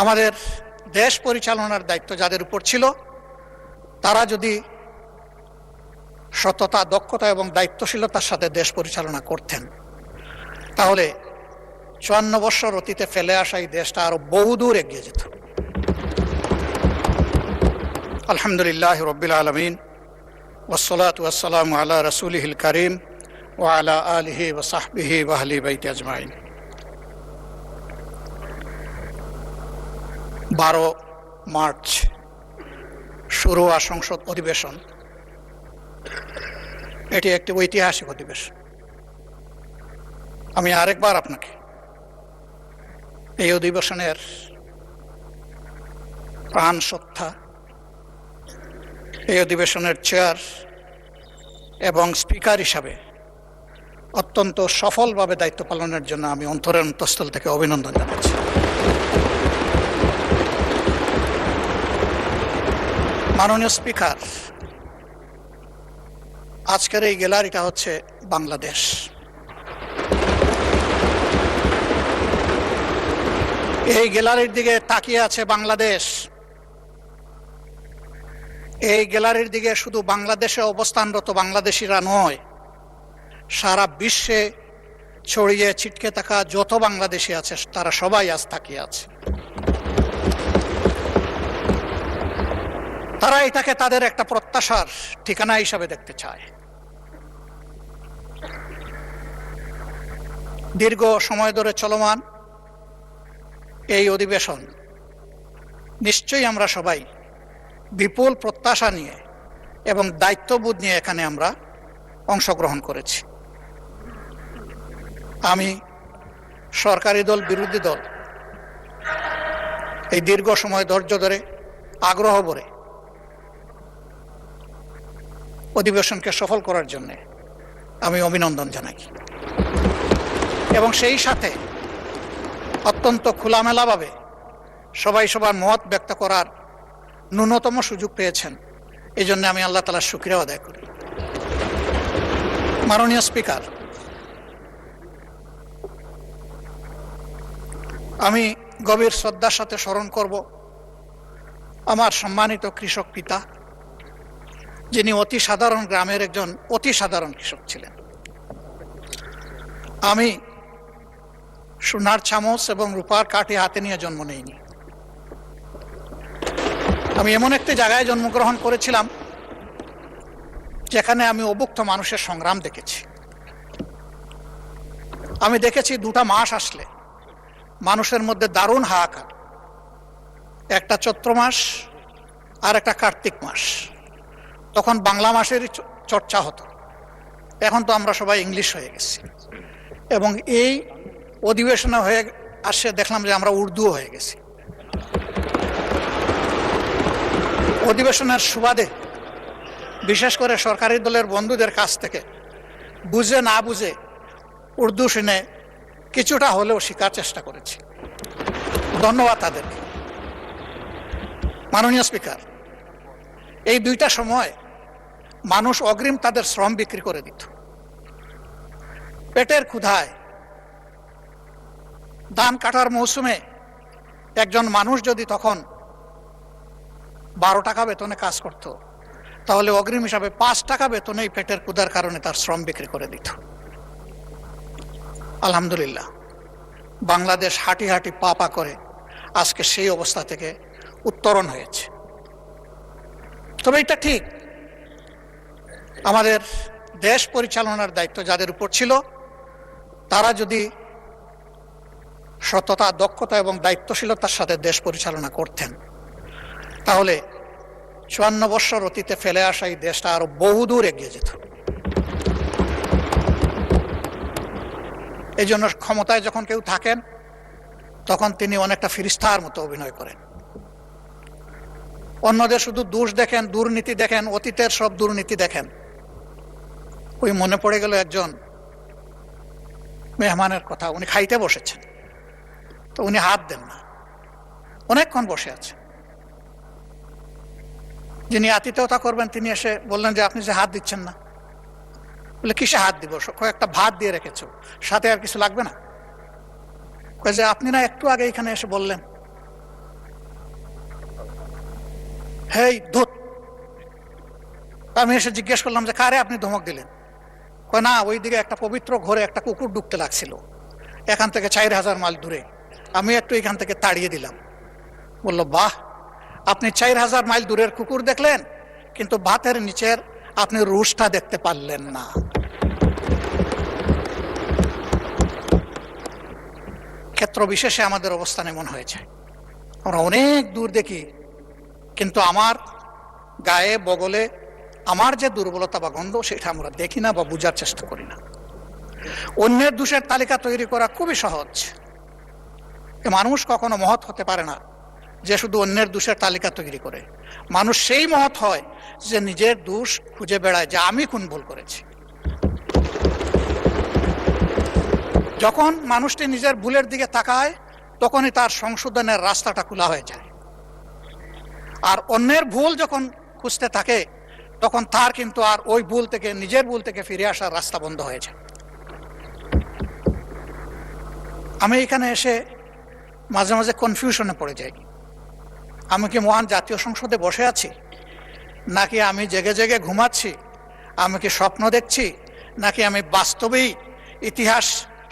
আমাদের দেশ পরিচালনার দায়িত্ব যাদের উপর ছিল তারা যদি সততা, দক্ষতা এবং দায়িত্বশীলতার সাথে দেশ পরিচালনা করতেন তাহলে ৫৪ বছর অতীতে ফেলে আসা এই দেশটা আরো বহুদূর এগিয়ে যেত। আলহামদুলিল্লাহ রাব্বিল আলামিন ওয়াসসালাতু ওয়াসসালামু আলা রাসূলিহিল কারীম ওয়া আলা আলিহি ওয়া সাহবিহি ওয়া আহলি বাইতি আজমাইন। ১২ মার্চ শুরু হওয়া সংসদ অধিবেশন এটি একটি ঐতিহাসিক অধিবেশন। আমি আরেকবার আপনাকে এই অধিবেশনের প্রাণ সত্তা, এই অধিবেশনের চেয়ার এবং স্পিকার হিসাবে অত্যন্ত সফলভাবে দায়িত্ব পালনের জন্য আমি অন্তরের অন্তঃস্থল থেকে অভিনন্দন জানাচ্ছি। মাননীয় স্পিকার, আজকের এই গ্যালারিটা হচ্ছে বাংলাদেশ। এই গ্যালারির দিকে তাকিয়ে আছে বাংলাদেশ। এই গ্যালারির দিকে শুধু বাংলাদেশে অবস্থানরত বাংলাদেশিরা নয়, সারা বিশ্বে ছড়িয়ে ছিটকে থাকা যত বাংলাদেশি আছে তারা সবাই আজ তাকিয়ে আছে। তারা এটাকে তাদের একটা প্রত্যাশার ঠিকানা হিসাবে দেখতে চায়। দীর্ঘ সময় ধরে চলমান এই অধিবেশন নিশ্চয়ই আমরা সবাই বিপুল প্রত্যাশা নিয়ে এবং দায়িত্ববোধ নিয়ে এখানে আমরা অংশগ্রহণ করেছি। আমি, সরকারি দল, বিরোধী দল এই দীর্ঘ সময় ধৈর্য ধরে আগ্রহ ভরে অধিবেশনকে সফল করার জন্য আমি অভিনন্দন জানাই এবং সেই সাথে অত্যন্ত খোলামেলাভাবে সবাই সবার মত ব্যক্ত করার ন্যূনতম সুযোগ পেয়েছেন, এই জন্য আমি আল্লাহ তাআলার শুকরিয়া আদায় করি। মাননীয় স্পিকার, আমি গভীর শ্রদ্ধার সাথে স্মরণ করব আমার সম্মানিত কৃষক পিতা, যিনি অতি সাধারণ গ্রামের একজন অতি সাধারণ কৃষক ছিলেন। আমি সোনার চামচ এবং রূপার কাঠি হাতে নিয়ে জন্ম নেইনি। আমি এমন একটি জায়গায় জন্মগ্রহণ করেছিলাম যেখানে আমি অভুক্ত মানুষের সংগ্রাম দেখেছি। আমি দেখেছি 2টা মাস আসলে মানুষের মধ্যে দারুণ হাহাকার, একটা চৈত্র মাস আর একটা কার্তিক মাস। তখন বাংলা মাসেরই চর্চা হতো, এখন তো আমরা সবাই ইংলিশ হয়ে গেছি এবং এই অধিবেশনে হয়ে আসে দেখলাম যে আমরা উর্দু হয়ে গেছি। অধিবেশনের সুবাদে বিশেষ করে সরকারি দলের বন্ধুদের কাছ থেকে বুঝে না বুঝে উর্দু শুনে কিছুটা হলেও শেখার চেষ্টা করেছি। ধন্যবাদ তাদেরকে। মাননীয় স্পিকার, এই 2টা সময় মানুষ অগ্রিম তাদের শ্রম বিক্রি করে দিত। পেটের ক্ষুধায় ধান কাটার মৌসুমে একজন মানুষ যদি তখন 12 টাকা বেতনে কাজ করত তাহলে অগ্রিম হিসাবে 5 টাকা বেতনেই পেটের ক্ষুধার কারণে তার শ্রম বিক্রি করে দিত। আলহামদুলিল্লাহ, বাংলাদেশ হাঁটি হাঁটি পা পা করে আজকে সেই অবস্থা থেকে উত্তরণ হয়েছে। তবে এটা ঠিক, আমাদের দেশ পরিচালনার দায়িত্ব যাদের উপর ছিল তারা যদি সততা, দক্ষতা এবং দায়িত্বশীলতার সাথে দেশ পরিচালনা করতেন তাহলে ৫৪ বছর অতীতে ফেলে আসা এই দেশটা আরো বহুদূর এগিয়ে যেত। এই জন্য ক্ষমতায় যখন কেউ থাকেন তখন তিনি অনেকটা ফিরিস্তার মতো অভিনয় করেন। অন্যদের শুধু দোষ দেখেন, দুর্নীতি দেখেন, অতীতের সব দুর্নীতি দেখেন। ওই মনে পড়ে গেল একজন মেহমানের কথা, উনি খাইতে বসেছেন তো উনি হাত দেন না, অনেকক্ষণ বসে আছে। যিনি আতিথেয়তা করবেন তিনি এসে বললেন যে আপনি যে হাত দিচ্ছেন না। বলে কিসে হাত দিব, কয়েকটা ভাত দিয়ে রেখেছো, সাথে আর কিছু লাগবে না? কয়ে যে আপনি না একটু আগে এখানে এসে বললেন হেই ধুত। আমি এসে জিজ্ঞেস করলাম যে কারে আপনি ধমক দিলেন? কয় না, ওইদিকে একটা পবিত্র ঘরে একটা কুকুর ঢুকতে লাগছিল, এখান থেকে 4000 মাইল দূরে, আমি একটু এখান থেকে তাড়িয়ে দিলাম। বললো বাহ, আপনি 4000 মাইল দূরের কুকুর দেখলেন, কিন্তু ভাতের নিচের আপনি রুশটা দেখতে পারলেন না। ক্ষেত্র বিশেষে আমাদের অবস্থান এমন হয়েছে, আমরা অনেক দূর দেখি, কিন্তু আমার গায়ে বগলে আমার যে দুর্বলতা বা গন্ধ সেটা আমরা দেখি না বা বোঝার চেষ্টা করি না। অন্যের দোষের তালিকা তৈরি করা খুবই সহজ। মানুষ কখনো মহৎ হতে পারে না যে শুধু অন্যের দোষের তালিকা তৈরি করে। মানুষ সেই মহৎ হয় যে নিজের দোষ খুঁজে বেড়ায়, যে আমি কোন ভুল করেছি। যখন মানুষটি নিজের ভুলের দিকে তাকায় তখনই তার সংশোধনের রাস্তাটা খোলা হয়ে যায়। আর অন্যের ভুল যখন খুঁজতে থাকে তখন তার কিন্তু আর ওই ভুল থেকে, নিজের ভুল থেকে ফিরে আসার রাস্তা বন্ধ হয়ে যায়। আমি এখানে এসে মাঝে মাঝে কনফিউশনে পড়ে যাই। আমি কি মহান জাতীয় সংসদে বসে আছি, নাকি আমি জেগে জেগে ঘুমাচ্ছি? আমি কি স্বপ্ন দেখছি, নাকি আমি বাস্তবেই ইতিহাস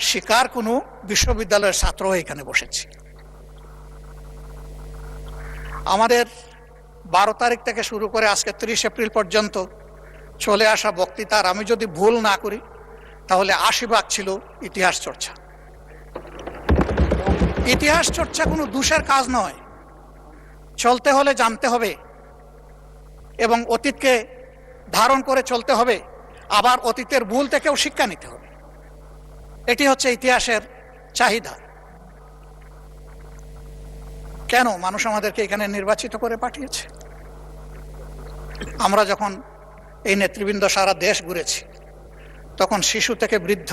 শিকার কোনো বিশ্ববিদ্যালয়ের ছাত্র হয়ে এখানে বসেছি? আমাদের 12 তারিখ থেকে শুরু করে আজকে 30 এপ্রিল পর্যন্ত চলে আসা বক্তৃতার আমি যদি ভুল না করি তাহলে 80 ভাগ ছিল ইতিহাস চর্চা। ইতিহাস চর্চা কোনো দোষের কাজ নয়। চলতে হলে জানতে হবে এবং অতীতকে ধারণ করে চলতে হবে, আবার অতীতের ভুল থেকেও শিক্ষা নিতে হবে। এটি হচ্ছে ইতিহাসের চাহিদা। কেন মানুষ আমাদেরকে এখানে নির্বাচিত করে পাঠিয়েছে? আমরা যখন এই নেতৃবৃন্দ সারা দেশ ঘুরেছি তখন শিশু থেকে বৃদ্ধ,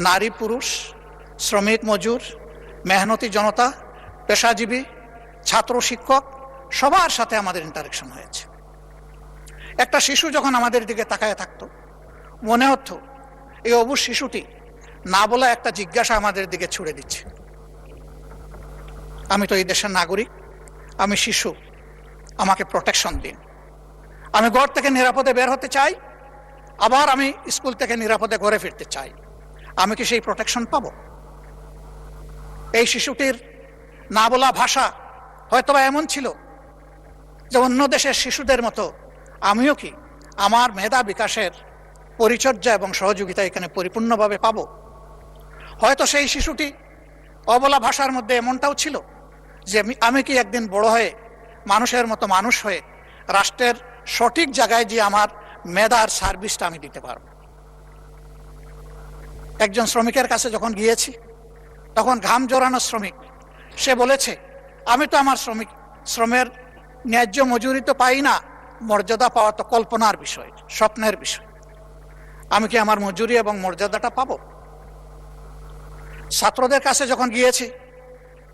নারী পুরুষ, শ্রমিক মজুর, মেহনতি জনতা, পেশাজীবী, ছাত্র শিক্ষক সবার সাথে আমাদের ইন্টারেকশন হয়েছে। একটা শিশু যখন আমাদের দিকে তাকায় থাকতো মনে হতো এই অবুঝ শিশুটি না বলা একটা জিজ্ঞাসা আমাদের দিকে ছুড়ে দিচ্ছে, আমি তো এই দেশের নাগরিক, আমি শিশু, আমাকে প্রোটেকশন দিন। আমি ঘর থেকে নিরাপদে বের হতে চাই, আবার আমি স্কুল থেকে নিরাপদে ঘরে ফিরতে চাই, আমি কি সেই প্রোটেকশন পাবো? এই শিশুটির না বলা ভাষা হয়তোবা এমন ছিল যে অন্য দেশের শিশুদের মতো আমিও কি আমার মেধা বিকাশের পরিচর্যা এবং সহযোগিতা এখানে পরিপূর্ণভাবে পাবো? হয়তো সেই শিশুটি অবলা ভাষার মধ্যে এমনটাও ছিল যে আমি কি একদিন বড় হয়ে মানুষের মতো মানুষ হয়ে রাষ্ট্রের সঠিক জায়গায় যে আমার মেধার সার্ভিসটা আমি দিতে পারব। একজন শ্রমিকের কাছে যখন গিয়েছি তখন ঘাম জড়ানো শ্রমিক, সে বলেছে আমি তো আমার শ্রমের ন্যায্য মজুরি তো পাই না, মর্যাদা পাওয়া তো কল্পনার বিষয়, স্বপ্নের বিষয়, আমি কি আমার মজুরি এবং মর্যাদাটা পাবো? ছাত্রদের কাছে যখন গিয়েছি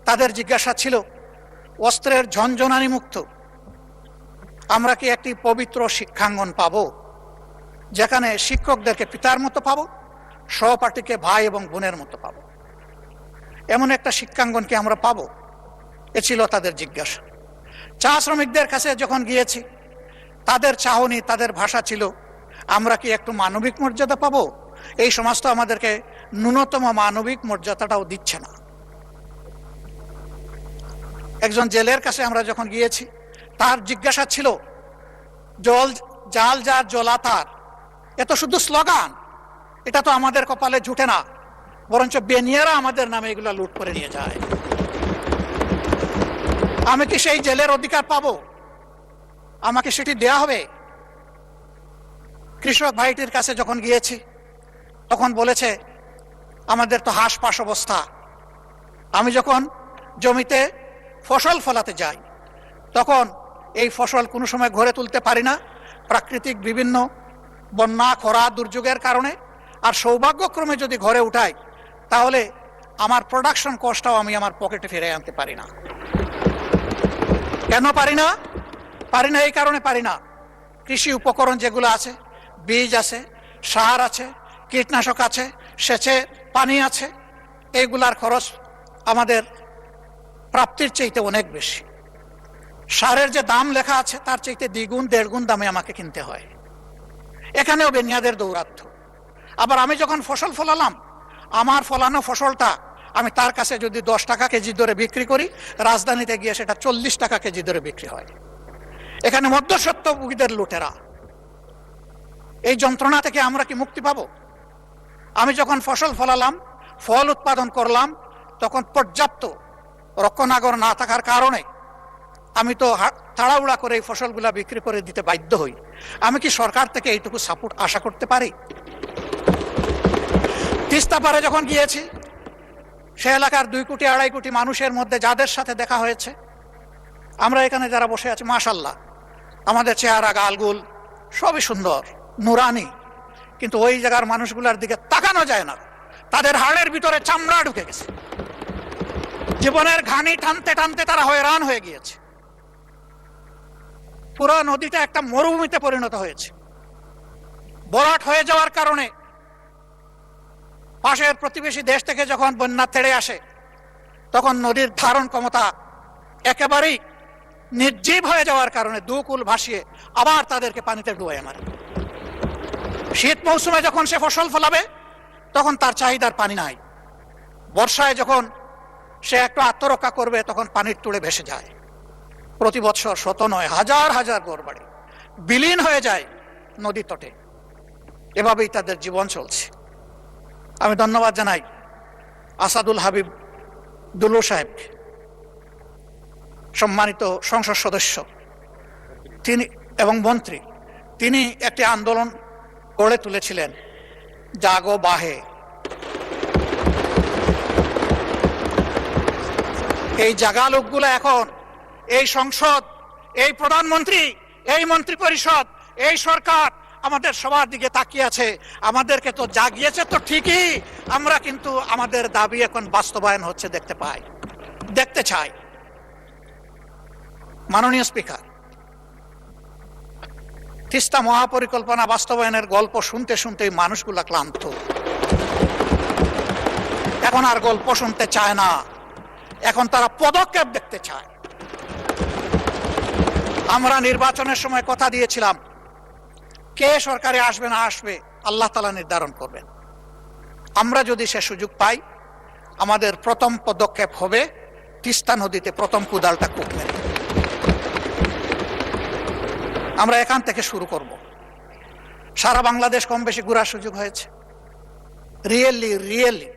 তাদের জিজ্ঞাসা ছিল অস্ত্রের ঝনঝনানি মুক্ত আমরা কি একটি পবিত্র শিক্ষাঙ্গন পাবো, যেখানে শিক্ষকদেরকে পিতার মতো পাবো, সহপাঠীকে ভাই এবং বোনের মতো পাবো? এমন একটা শিক্ষাঙ্গন কি আমরা পাবো? এ ছিল তাদের জিজ্ঞাসা। চা শ্রমিকদের কাছে যখন গিয়েছি তাদের চাহনি, তাদের ভাষা ছিল আমরা কি একটু মানবিক মর্যাদা পাবো? এই সমাজ তো আমাদেরকে ন্যূনতম মানবিক মর্যাদাটাও দিচ্ছে না। একজন জেলের কাছে আমরা যখন গিয়েছি তার জিজ্ঞাসা ছিল জল জাল যার জলা তার, এ তো শুধু স্লোগান, এটা তো আমাদের কপালে জুটে না, বরঞ্চ বেনিয়ারা আমাদের নামে এগুলো লুট করে নিয়ে যায়। আমি কি সেই জেলের অধিকার পাবো? আমাকে সেটি দেয়া হবে? কৃষক ভাইটির কাছে যখন গিয়েছি তখন বলেছে আমাদের তো হাঁসপাস অবস্থা, আমি যখন জমিতে ফসল ফলাতে যাই তখন এই ফসল কোনো সময় ঘরে তুলতে পারি না প্রাকৃতিক বিভিন্ন বন্যা, খরা, দুর্যোগের কারণে, আর সৌভাগ্যক্রমে যদি ঘরে উঠাই তাহলে আমার প্রোডাকশন কস্টটাও আমি আমার পকেটে ফিরে আনতে পারি না। কেন পারি না? পারি না এই কারণে পারি না, কৃষি উপকরণ যেগুলো আছে, বীজ আছে, সার আছে, কীটনাশক আছে, সেচে পানি আছে, এইগুলার খরচ আমাদের প্রাপ্তির চাইতে অনেক বেশি। সারের যে দাম লেখা আছে তার চাইতে দ্বিগুণ দেড়গুণ দামে আমাকে কিনতে হয়। এখানেও বেনিয়াদের দৌরাত্ম্য। আবার আমি যখন ফসল ফলালাম, আমার ফলানো ফসলটা আমি তার কাছে যদি 10 টাকা কেজি দরে বিক্রি করি, রাজধানীতে গিয়ে সেটা 40 টাকা কেজি দরে বিক্রি হয়। এখানে মধ্যস্বত্বভোগীদের লুটেরা। এই যন্ত্রণা থেকে আমরা কি মুক্তি পাবো? আমি যখন ফসল ফলালাম, ফল উৎপাদন করলাম, তখন পর্যাপ্ত রক্ষণাগর না থাকার কারণে আমি তো তাড়াহুড়া করে এই ফসলগুলা বিক্রি করে দিতে বাধ্য হই। আমি কি সরকার থেকে এইটুকু সাপোর্ট আশা করতে পারি? তিস্তা পারে যখন গিয়েছি, সে এলাকার 2 কোটি 2.5 কোটি মানুষের মধ্যে যাদের সাথে দেখা হয়েছে, আমরা এখানে যারা বসে আছি, মাশাআল্লাহ আমাদের চেহারা গালগুল সবই সুন্দর, নুরানি, কিন্তু ওই জায়গার মানুষগুলোর দিকে তাকানো যায় না। তাদের হাড়ের ভিতরে চামড়া ঢুকে গেছে। জীবনের ঘানি টানতে টানতে তারা হয়রান হয়ে গিয়েছে। পুরো নদীটা একটা মরুভূমিতে পরিণত হয়েছে। ভরাট হয়ে যাওয়ার কারণে পাশের প্রতিবেশী দেশ থেকে যখন বন্যা তেড়ে আসে, তখন নদীর ধারণ ক্ষমতা একেবারেই নির্জীব হয়ে যাওয়ার কারণে 2 কূল ভাসিয়ে আবার তাদেরকে পানিতে ডুবাইয়ে মারে। শীত মৌসুমে যখন সে ফসল ফলাবে, তখন তার চাহিদার পানি নাই। বর্ষায় যখন সে একটু আত্মরক্ষা করবে, তখন পানির তুড়ে ভেসে যায়। প্রতি বছর শত নয় হাজার হাজার ঘরবাড়ি বিলীন হয়ে যায় নদী তটে। এভাবেই তাদের জীবন চলছে। আমি ধন্যবাদ জানাই আসাদুল হাবিব দুলু সাহেবকে, সম্মানিত সংসদ সদস্য তিনি এবং মন্ত্রী। তিনি একটি আন্দোলন গড়ে তুলেছিলেন, জাগো বাহে। এই জাগা লোকগুলো এখন এই সংসদ, এই প্রধানমন্ত্রী, এই মন্ত্রী পরিষদ, এই সরকার আমাদের সবার দিকে তাকিয়ে আছে। আমাদেরকে তো জাগিয়েছে তো ঠিকই, আমরা কিন্তু আমাদের দাবি এখন বাস্তবায়ন হচ্ছে দেখতে চাই। মাননীয় স্পিকার, তিস্তা মহাপরিকল্পনা বাস্তবায়নের গল্প শুনতে শুনতে মানুষগুলা ক্লান্ত। এখন আর গল্প শুনতে চায় না, এখন তারা পদক্ষেপ দেখতে চায়। আমরা নির্বাচনের সময় কথা দিয়েছিলাম, কে সরকারে আসবে না আসবে আল্লাহ তাআলা নির্ধারণ করবেন। আমরা যদি সে সুযোগ পাই, আমাদের প্রথম পদক্ষেপ হবে তিস্তা নদীতে প্রথম কুদালটা কুটবে। আমরা এখান থেকে শুরু করব। সারা বাংলাদেশ কম বেশি ঘোরার সুযোগ হয়েছে। রিয়েলি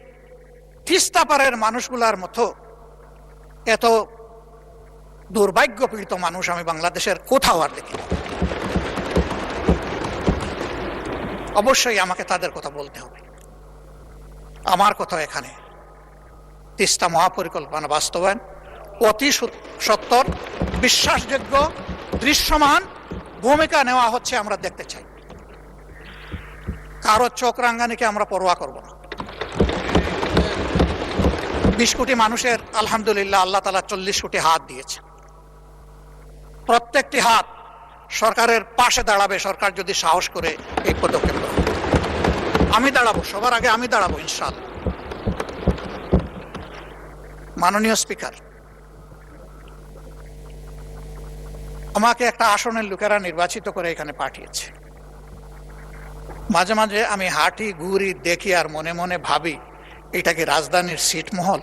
তিস্তা পারের মানুষগুলার মতো এত দুর্ভাগ্যপীড়িত মানুষ আমি বাংলাদেশের কোথাও আর দেখি। অবশ্যই আমাকে তাদের কথা বলতে হবে। আমার কথা এখানে তিস্তা মহাপরিকল্পনা বাস্তবায়ন অতি সত্বর, বিশ্বাসযোগ্য, দৃশ্যমান ভূমিকা নেওয়া হচ্ছে, আমরা দেখতে চাই। কারো চোখ রাঙ্গানিকে আমরা পরোয়া করব না। 20 কোটি মানুষের আলহামদুলিল্লাহ আল্লাহ তাআলা 40 কোটি হাত দিয়েছে। প্রত্যেকটি হাত সরকারের পাশে দাঁড়াবে, সরকার যদি সাহস করে এই পদক্ষেপ নেয়। আমি দাঁড়াবো, সবার আগে আমি দাঁড়াবো ইনশাআল্লাহ। মাননীয় স্পিকার, আমাকে একটা আসনের লোকেরা নির্বাচিত করে এখানে পাঠিয়েছে। মাঝে মাঝে আমি হাঁটি ঘুরি দেখি আর মনে মনে ভাবি, এটা কি রাজধানীর ছিটমহল?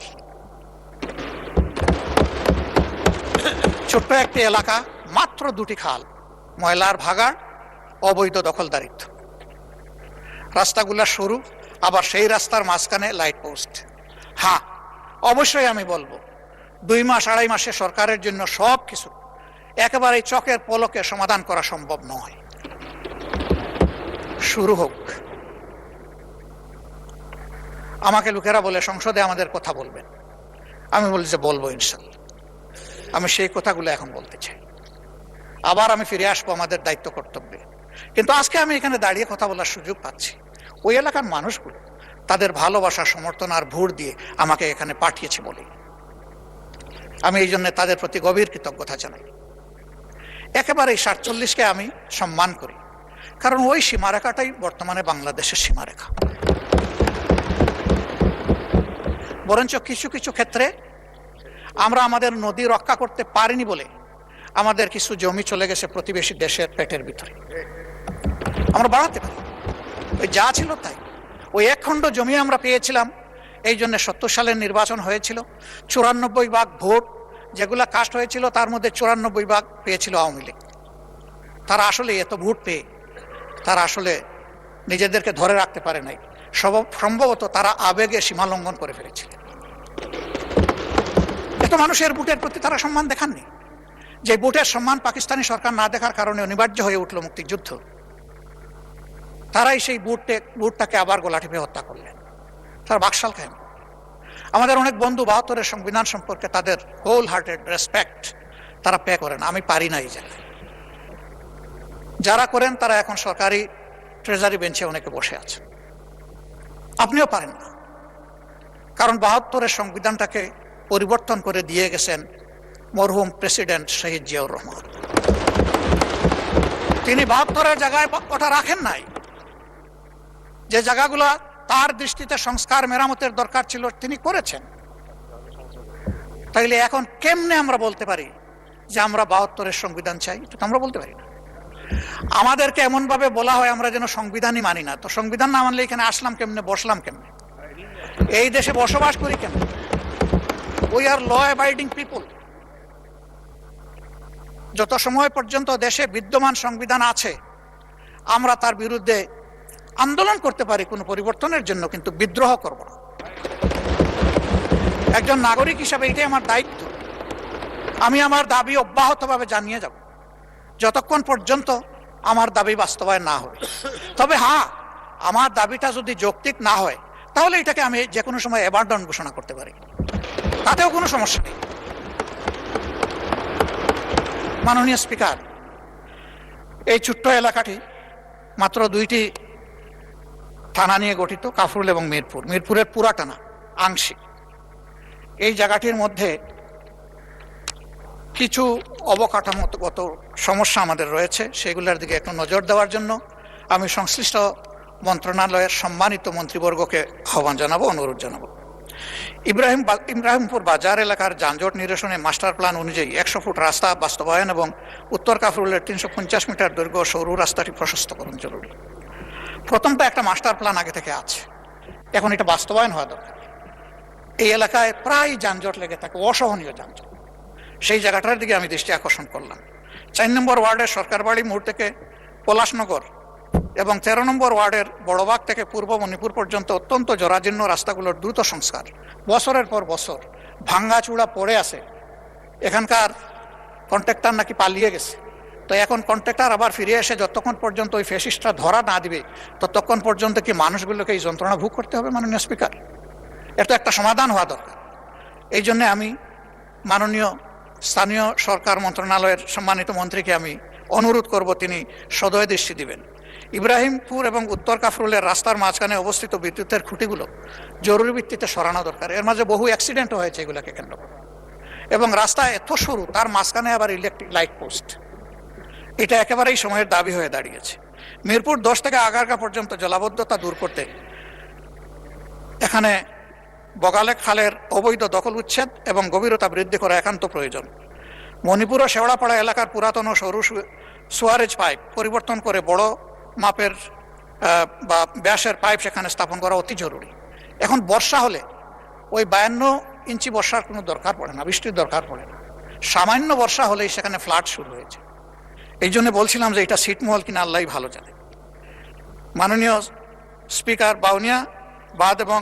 ছোট্ট একটি এলাকা, মাত্র 2টি খাল, ময়লার ভাগাড়, অবৈধ দখলদারিত্ব। রাস্তাগুলা সরু, আবার সেই রাস্তার মাঝখানে লাইট পোস্ট। হ্যাঁ, অবশ্যই আমি বলবো 2 মাস 2.5 মাসে সরকারের জন্য সব কিছু একেবারে চোখের পলকে সমাধান করা সম্ভব নয়। শুরু হোক। আমাকে লোকেরা বলে সংসদে আমাদের কথা বলবেন, আমি বলি যে বলবো ইনশাআল্লাহ। আমি সেই কথাগুলো এখন বলতে চাই। আবার আমি ফিরে আসবো আমাদের দায়িত্ব কর্তব্যে। কিন্তু আজকে আমি এখানে দাঁড়িয়ে কথা বলার সুযোগ পাচ্ছি, ওই এলাকার মানুষগুলো তাদের ভালোবাসা, সমর্থন আর ভোট দিয়ে আমাকে এখানে পাঠিয়েছে বলে আমি এই জন্য তাদের প্রতি গভীর কৃতজ্ঞতা জানাই। একেবারে 47কে আমি সম্মান করি, কারণ ওই সীমারেখাটাই বর্তমানে বাংলাদেশের সীমারেখা। বরঞ্চ কিছু কিছু ক্ষেত্রে আমরা আমাদের নদী রক্ষা করতে পারিনি বলে আমাদের কিছু জমি চলে গেছে প্রতিবেশী দেশের পেটের ভিতরে, আমরা বাড়াতে পারি। ওই যা ছিল তাই, ওই এক খণ্ড জমি আমরা পেয়েছিলাম, এই জন্য 70 সালের নির্বাচন হয়েছিল। 94% ভোট যেগুলা কাস্ট হয়েছিল তার মধ্যে 94% পেয়েছিল আওয়ামী লীগ। তারা আসলে এত ভোট পেয়ে তারা আসলে নিজেদেরকে ধরে রাখতে পারে নাই, সম্ভবত তারা আবেগে সীমা লঙ্ঘন করে ফেলেছিল। এত মানুষের ভোটের প্রতি তারা সম্মান দেখাননি, যে ভোটের সম্মান পাকিস্তানি সরকার না দেখার কারণে অনিবার্য হয়ে উঠল মুক্তিযুদ্ধ। তারাই সেই ভোটটাকে আবার গলা টিপে হত্যা করলেন, তারা বাকশাল কায়েম। আমাদের অনেক বন্ধু 72-এর সংবিধান সম্পর্কে তাদের হোল হার্টেড রেসপেক্ট তারা পে করেন, আমি পারি না এই জায়গায়। যারা করেন তারা এখন সরকারি ট্রেজারি বেঞ্চে অনেকে বসে আছে, আপনিও পারেন না, কারণ 72-এর সংবিধানটাকে পরিবর্তন করে দিয়ে গেছেন মরহুম প্রেসিডেন্ট শহীদ জিয়াউর রহমান। তিনি 72-এর জায়গায় ওটা রাখেন নাই, যে জায়গাগুলা তার দৃষ্টিতে সংস্কার মেরামতের দরকার ছিল তিনি করেছেন। তাইলে এখন কেমনে আমরা বলতে পারি যে আমরা 72-এর সংবিধান চাই? এটা তো আমরা বলতে পারি না। আমাদেরকে এমন ভাবে বলা হয় আমরা যেন সংবিধানই মানি না। তো সংবিধান না মানলে এখানে আসলাম কেমনে, বসলাম কেমনে, এই দেশে বসবাস করি কেমনে? We are law abiding people. যত সময় পর্যন্ত দেশে বিদ্যমান সংবিধান আছে আমরা তার বিরুদ্ধে আন্দোলন করতে পারি কোনো পরিবর্তনের জন্য, কিন্তু বিদ্রোহ করব না। একজন নাগরিক হিসাবে এটাই আমার দায়িত্ব। আমি আমার দাবি অব্যাহতভাবে জানিয়ে যাব যতক্ষণ পর্যন্ত আমার দাবি বাস্তবায়ন না হবে। তবে হ্যাঁ, আমার দাবিটা যদি যৌক্তিক না হয় তাহলে এটাকে আমি যে কোনো সময় অ্যাবান্ডন ঘোষণা করতে পারি, তাতেও কোনো সমস্যা নেই। মাননীয় স্পিকার, এই ছোট্ট এলাকাটি মাত্র 2টি থানা নিয়ে গঠিত, কাফরুল এবং মিরপুর। মিরপুরের পুরাটা না, আংশিক। এই জায়গাটির মধ্যে কিছু অবকাঠামোগত সমস্যা আমাদের রয়েছে, সেগুলোর দিকে একটু নজর দেওয়ার জন্য আমি সংশ্লিষ্ট মন্ত্রণালয়ের সম্মানিত মন্ত্রীবর্গকে আহ্বান জানাবো, অনুরোধ জানাবো। ইব্রাহিমপুর বাজার এলাকার যানজট নিরসনে মাস্টার প্ল্যান অনুযায়ী 100 ফুট রাস্তা বাস্তবায়ন এবং উত্তর কাফরুলের 350 মিটার দৈর্ঘ্য সরু রাস্তাটি প্রশস্তকরণ জরুরি। প্রথমটা একটা মাস্টার প্ল্যান আগে থেকে আছে, এখন এটা বাস্তবায়ন হওয়া দরকার। এই এলাকায় প্রায় যানজট লেগে থাকে, অসহনীয় যানজট। সেই জায়গাটার দিকে আমি দৃষ্টি আকর্ষণ করলাম। 4 নম্বর ওয়ার্ডের সরকারবাড়ি মোড় থেকে পলাশনগর এবং 13 নম্বর ওয়ার্ডের বড়বাগ থেকে পূর্ব মণিপুর পর্যন্ত অত্যন্ত জরাজীর্ণ রাস্তাগুলোর দ্রুত সংস্কার। বছরের পর বছর ভাঙ্গাচূড়া পড়ে আছে। এখানকার কন্ট্রাক্টর নাকি পালিয়ে গেছে, তো এখন কন্ট্রাক্টর আবার ফিরে এসে যতক্ষণ পর্যন্ত ওই ফ্যাসিস্টরা ধরা না দিবে ততক্ষণ পর্যন্ত কি মানুষগুলোকে এই যন্ত্রণা ভোগ করতে হবে? মাননীয় স্পিকার, এর তো একটা সমাধান হওয়া দরকার। এই জন্য আমি মাননীয় স্থানীয় সরকার মন্ত্রণালয়ের সম্মানিত মন্ত্রীকে আমি অনুরোধ করব তিনি সদয় দৃষ্টি দিবেন। ইব্রাহিমপুর এবং উত্তর কাফরুলের রাস্তার মাঝখানে অবস্থিত বিদ্যুতের খুঁটিগুলো জরুরি ভিত্তিতে সরানো দরকার। এর মাঝে বহু অ্যাক্সিডেন্টও হয়েছে এগুলোকে কেন্দ্র করে, এবং রাস্তা এত সরু, তার মাঝখানে আবার ইলেকট্রিক লাইট পোস্ট। এটা একেবারেই সময়ের দাবি হয়ে দাঁড়িয়েছে। মিরপুর 10 থেকে আগারগা পর্যন্ত জলাবদ্ধতা দূর করতে এখানে বগালে খালের অবৈধ দখল উচ্ছেদ এবং গভীরতা বৃদ্ধি করা একান্ত প্রয়োজন। মণিপুর ও শেওড়াপাড়া এলাকার পুরাতন ও সরু সুয়ারেজ পাইপ পরিবর্তন করে বড় মাপের বা ব্যাসের পাইপ সেখানে স্থাপন করা অতি জরুরি। এখন বর্ষা হলে ওই 52 ইঞ্চি বর্ষার কোনো দরকার পড়ে না, বৃষ্টির দরকার পড়ে না। সামান্য বর্ষা হলেই সেখানে ফ্লাড শুরু হয়েছে। এই জন্য বলছিলাম যে এটা ছিটমহল কিনা আল্লাহই ভালো জানে। মাননীয় স্পিকার, বাউনিয়া বাদ এবং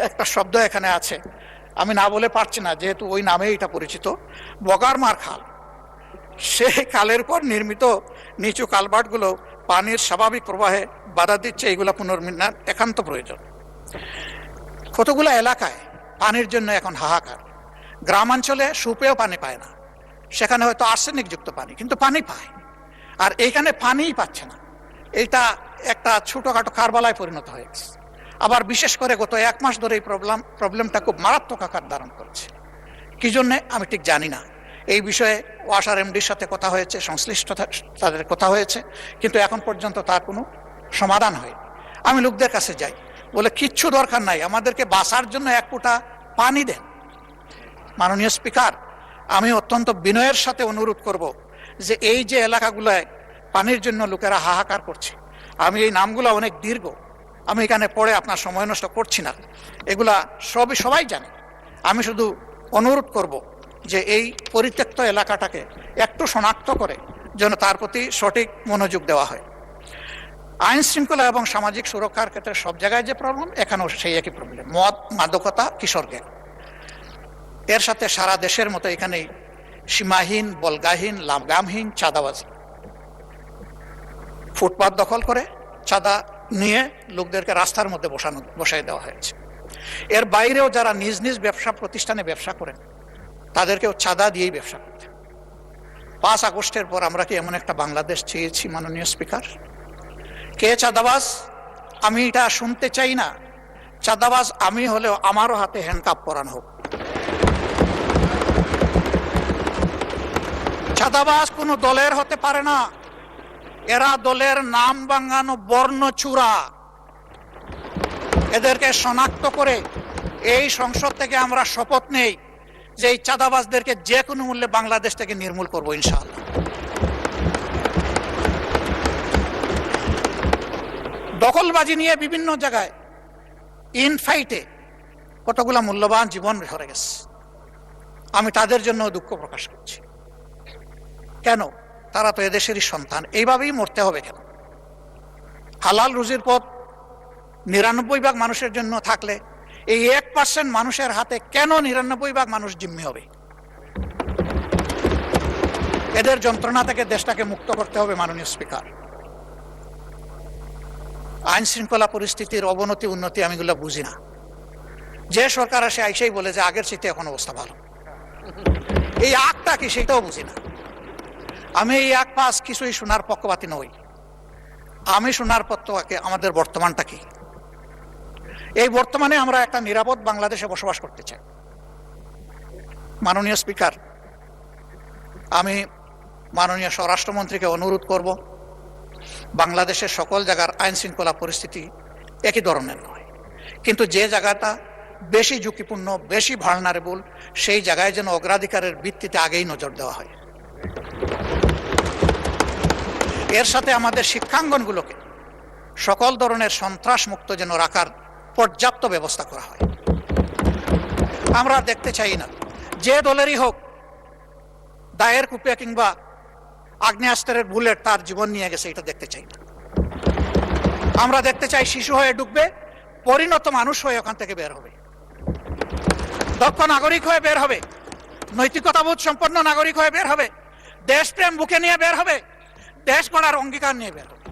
একটা শব্দ এখানে আছে, আমি না বলে পারছি না যেহেতু ওই নামেই এটা পরিচিত, বগারমার খাল। সেই খালের পর নির্মিত নিচু কালভার্টগুলো পানির স্বাভাবিক প্রবাহে বাধা দিচ্ছে, এইগুলো পুনর্নির্মাণ একান্ত প্রয়োজন। কতগুলো এলাকায় পানির জন্য এখন হাহাকার। গ্রামাঞ্চলে সুপেয় পানি পায় না, সেখানে হয়তো আর্সেনিক যুক্ত পানি, কিন্তু পানি পায়। আর এইখানে পানিই পাচ্ছে না, এইটা একটা ছোটখাটো কারবালায় পরিণত হয়েছে। আবার বিশেষ করে গত 1 মাস ধরে এই প্রবলেমটা খুব মারাত্মক আকার ধারণ করছে। কি জন্যে আমি ঠিক জানি না। এই বিষয়ে ওয়াসার এমডির সাথে কথা হয়েছে, সংশ্লিষ্ট তাদের কথা হয়েছে, কিন্তু এখন পর্যন্ত তার কোনো সমাধান হয়নি। আমি লোকদের কাছে যাই, বলে কিচ্ছু দরকার নাই, আমাদেরকে বাঁচার জন্য 1 ফোঁটা পানি দেন। মাননীয় স্পিকার, আমি অত্যন্ত বিনয়ের সাথে অনুরোধ করব যে এই যে এলাকাগুলোয় পানির জন্য লোকেরা হাহাকার করছে, আমি এই নামগুলো অনেক দীর্ঘ, আমি এখানে পড়ে আপনার সময় নষ্ট করছি না, এগুলা সবাই জানে। আমি শুধু অনুরোধ করব যে এই পরিত্যক্ত এলাকাটাকে একটু শনাক্ত করে যেন তার প্রতি সঠিক মনোযোগ দেওয়া হয়। আইন শৃঙ্খলা এবং সামাজিক সুরক্ষার ক্ষেত্রে সব জায়গায় যে প্রবলেম, এখানেও সেই একই প্রবলেম, মদ, মাদকতা, কিশোর গ্যাং। এর সাথে সারা দেশের মতো এখানেই সীমাহীন, বলগাহীন, লাগামহীন চাঁদাবাজি। ফুটপাত দখল করে চাঁদা নিয়ে লোকদেরকে রাস্তার মধ্যে বসাই দেওয়া হয়েছে। এর বাইরেও যারা নিজ নিজ ব্যবসা প্রতিষ্ঠানে ব্যবসা করেন তাদেরকেও চাঁদা দিয়েই ব্যবসা করতে। 5 আগস্টের পর আমরা কি এমন একটা বাংলাদেশ চেয়েছি মাননীয় স্পিকার? কে চাঁদাবাজ আমি এটা শুনতে চাই না। চাঁদাবাজ আমি হলেও আমারও হাতে হ্যান্ডকাপ পরানো হোক। চাঁদাবাজ কোনো দলের হতে পারে না, এরা দলের নাম ভাঙানো বর্ণচূড়া। এদেরকে শনাক্ত করে এই সংসদ থেকে আমরা শপথ নেই যে এই চাঁদাবাজদেরকে যে কোনো মূল্যে বাংলাদেশ থেকে নির্মূল করব ইনশাআল্লাহ। দখলবাজি নিয়ে বিভিন্ন জায়গায় ইনফাইটে কতগুলা মূল্যবান জীবন ঝরে গেছে, আমি তাদের জন্য দুঃখ প্রকাশ করছি। কেন? তারা তো এদেশেরই সন্তান, এইভাবেই মরতে হবে কেন? হালাল রুজির পথ 99 ভাগ মানুষের জন্য থাকলে এই 1% মানুষের হাতে কেন 99 ভাগ মানুষ জিম্মি হবে? এদের যন্ত্রণা থেকে দেশটাকে মুক্ত করতে হবে মাননীয় স্পিকার। আইন শৃঙ্খলা পরিস্থিতির অবনতি উন্নতি আমি এগুলো বুঝি না। যে সরকার আসে আইসেই বলে যে আগের চেয়ে এখন অবস্থা ভালো, এই আগটা কি সেটাও বুঝি না। আমি এই আগ পাস কিছুই শোনার পক্ষপাতী নই, আমি শোনার পক্ষে আমাদের বর্তমানটা কি। এই বর্তমানে আমরা একটা নিরাপদ বাংলাদেশে বসবাস করতে চাই। মাননীয় স্পিকার, আমি মাননীয় স্বরাষ্ট্রমন্ত্রীকে অনুরোধ করব, বাংলাদেশের সকল জায়গার আইন শৃঙ্খলা পরিস্থিতি একই ধরনের নয়, কিন্তু যে জায়গাটা বেশি ঝুঁকিপূর্ণ, বেশি ভালনারেবল, সেই জায়গায় যেন অগ্রাধিকারের ভিত্তিতে আগেই নজর দেওয়া হয়। এর সাথে আমাদের শিক্ষাঙ্গনগুলোকে সকল ধরনের সন্ত্রাস মুক্ত যেন রাখার পর্যাপ্ত ব্যবস্থা করা হয়। আমরা দেখতে চাই না যে দলেরই হোক দায়ের কূপে কিংবা আগ্নেয়াস্ত্রের বুলেট তার জীবন নিয়ে গেছে, এটা দেখতে চাই না। আমরা দেখতে চাই শিশু হয়ে ঢুকবে, পরিণত মানুষ হয়ে ওখান থেকে বের হবে, দক্ষ নাগরিক হয়ে বের হবে, নৈতিকতাবোধ সম্পন্ন নাগরিক হয়ে বের হবে, দেশপ্রেম বুকে নিয়ে বের হবে, দেশ গড়ার অঙ্গীকার নিয়ে বের হবে।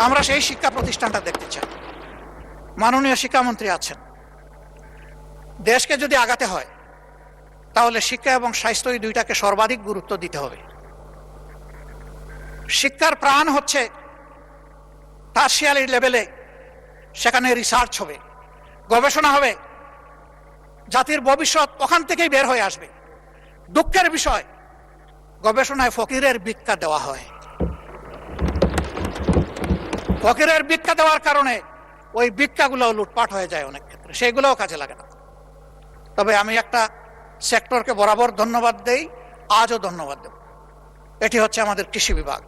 আমরা সেই শিক্ষা প্রতিষ্ঠানটা দেখতে চাই। মাননীয় শিক্ষামন্ত্রী আছেন, দেশকে যদি আগাতে হয় তাহলে শিক্ষা এবং স্বাস্থ্য এই দুইটাকে সর্বাধিক গুরুত্ব দিতে হবে। শিক্ষার প্রাণ হচ্ছে টারশিয়ারি লেভেলে, সেখানে রিসার্চ হবে, গবেষণা হবে, জাতির ভবিষ্যৎ ওখান থেকেই বের হয়ে আসবে। দুঃখের বিষয়, গবেষণায় ফকিরের ভিক্ষা দেওয়া হয়। ফকিরের ভিক্ষা দেওয়ার কারণে ওই ভিক্ষাগুলো লুটপাট হয়ে যায় অনেক ক্ষেত্রে, সেগুলোও কাজে লাগে না। তবে আমি একটা সেক্টরকে বরাবর ধন্যবাদ দেই, আজও ধন্যবাদ দেব। এটি হচ্ছে আমাদের কৃষি বিভাগ,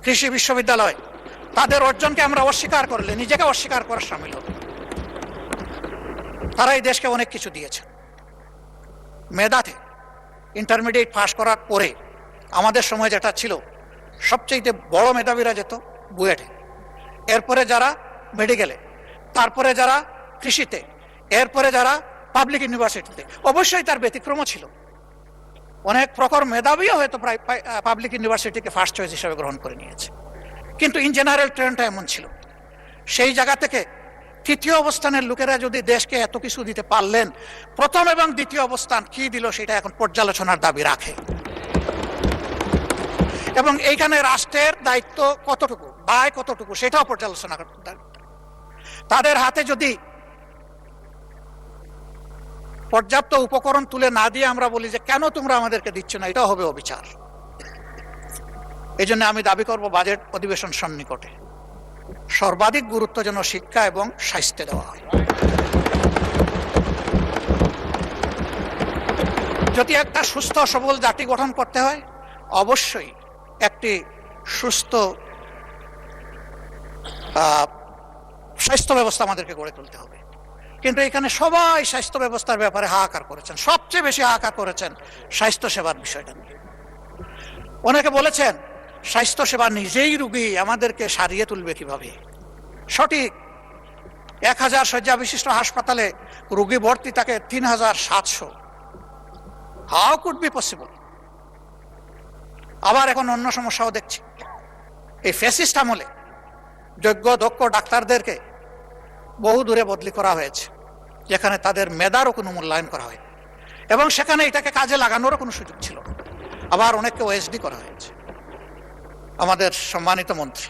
কৃষি বিশ্ববিদ্যালয়। তাদের অর্জনকে আমরা অস্বীকার করলে নিজেকে অস্বীকার করার সামিল হবে। তারা এই দেশকে অনেক কিছু দিয়েছে। মেধাতে ইন্টারমিডিয়েট পাস করার পরে আমাদের সময় যেটা ছিল, সবচেয়ে বড় মেধাবীরা যেত বুয়েটে, এরপরে যারা মেডিকেলে, তারপরে যারা কৃষিতে, এরপরে যারা পাবলিক ইউনিভার্সিটিতে। অবশ্যই তার ব্যতিক্রমও ছিল, অনেক প্রখর মেধাবীও হয়তো প্রায় পাবলিক ইউনিভার্সিটিকে ফার্স্ট চয়েস হিসেবে গ্রহণ করে নিয়েছে, কিন্তু ইন জেনারেল ট্রেন্ডটা এমন ছিল। সেই জায়গা থেকে তৃতীয় অবস্থানের লোকেরা যদি দেশকে এত কিছু দিতে পারলেন, প্রথম এবং দ্বিতীয় অবস্থান কি দিল সেটা এখন পর্যালোচনার দাবি রাখে। এবং এইখানে রাষ্ট্রের দায়িত্ব কতটুকু, দায় কতটুকু, সেটাও পর্যালোচনা করতে হবে। তাদের হাতে যদি পর্যাপ্ত উপকরণ তুলে না দিয়ে আমরা বলি যে কেন তোমরা আমাদেরকে দিচ্ছ না, এটাও হবে অবিচার। এই জন্য আমি দাবি করব বাজেট অধিবেশন সন্নিকটে সর্বাধিক গুরুত্ব যেন শিক্ষা এবং স্বাস্থ্যে দেওয়া হয়। যদি একটা সুস্থ সবল জাতি গঠন করতে হয়, অবশ্যই একটি সুস্থ স্বাস্থ্য ব্যবস্থা আমাদেরকে গড়ে তুলতে হবে। কিন্তু এখানে সবাই স্বাস্থ্য ব্যবস্থার ব্যাপারে হাহাকার করেছেন, সবচেয়ে বেশি হাহাকার করেছেন স্বাস্থ্য সেবার বিষয়টা নিয়ে। অনেকে বলেছেন স্বাস্থ্য সেবা নিজেই রুগী, আমাদেরকে সারিয়ে তুলবে কিভাবে? সঠিক, 1000 শয্যা বিশিষ্ট হাসপাতালে রুগী ভর্তি থাকে 3700। How could be possible? আবার এখন অন্য সমস্যাও দেখছি। এই ফ্যাসিস্ট আমলে যোগ্য দক্ষ ডাক্তারদেরকে বহু দূরে বদলি করা হয়েছে, যেখানে তাদের মেধারও কোনো মূল্যায়ন করা হয়, এবং সেখানে এটাকে কাজে লাগানোরও কোনো সুযোগ ছিল। আবার অনেককে ওএসডি করা হয়েছে। আমাদের সম্মানিত মন্ত্রী,